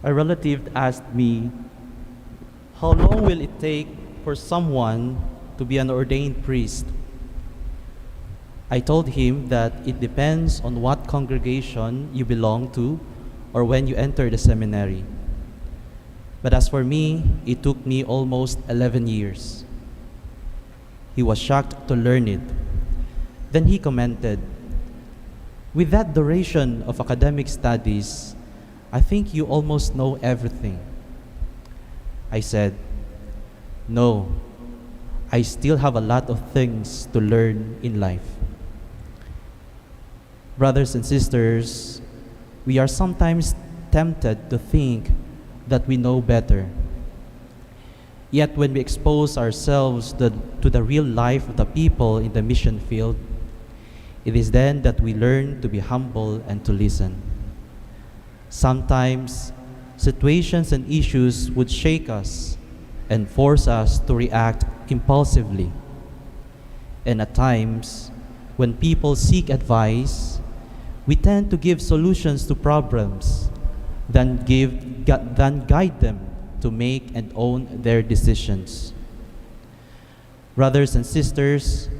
A relative asked me, how long will it take for someone to be an ordained priest? I told him that it depends on what congregation you belong to or when you enter the seminary. But as for me, it took me almost 11 years. He was shocked to learn it. Then he commented, with that duration of academic studies, I think you almost know everything. I said, no, I still have a lot of things to learn in life. Brothers and sisters, we are sometimes tempted to think that we know better. Yet when we expose ourselves to the real life of the people in the mission field, it is then that we learn to be humble and to listen. Sometimes, situations and issues would shake us and force us to react impulsively. And at times, when people seek advice, we tend to give solutions to problems than guide them to make and own their decisions. Brothers and sisters,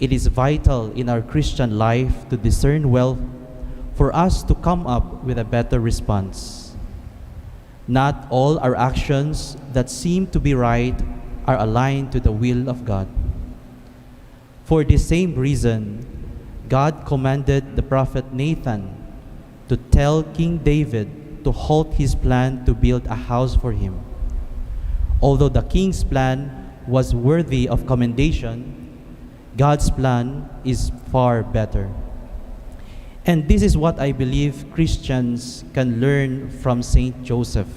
it is vital in our Christian life to discern well for us to come up with a better response. Not all our actions that seem to be right are aligned to the will of God. For this same reason, God commanded the prophet Nathan to tell King David to halt his plan to build a house for him. Although the king's plan was worthy of commendation, God's plan is far better. And this is what I believe Christians can learn from Saint Joseph,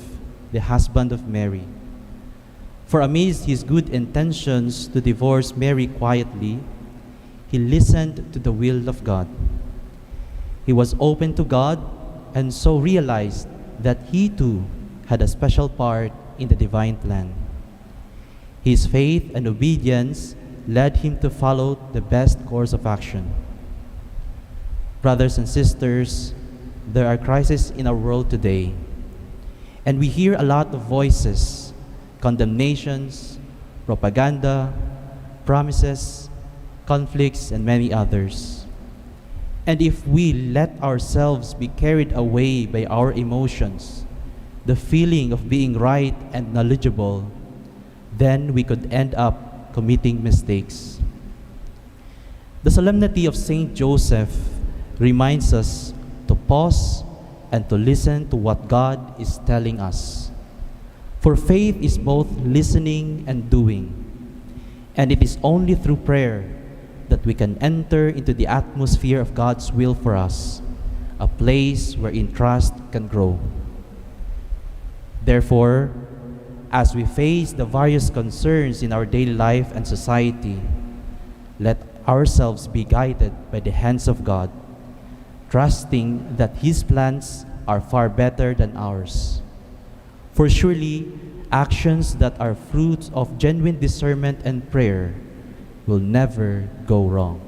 the husband of Mary. For amidst his good intentions to divorce Mary quietly, he listened to the will of God. He was open to God and so realized that he too had a special part in the divine plan. His faith and obedience led him to follow the best course of action. Brothers and sisters, there are crises in our world today, and we hear a lot of voices, condemnations, propaganda, promises, conflicts, and many others. And if we let ourselves be carried away by our emotions, the feeling of being right and knowledgeable, then we could end up committing mistakes. The solemnity of Saint Joseph reminds us to pause and to listen to what God is telling us. For faith is both listening and doing, and it is only through prayer that we can enter into the atmosphere of God's will for us, a place wherein trust can grow. Therefore, as we face the various concerns in our daily life and society, let ourselves be guided by the hands of God, trusting that His plans are far better than ours. For surely, actions that are fruits of genuine discernment and prayer will never go wrong.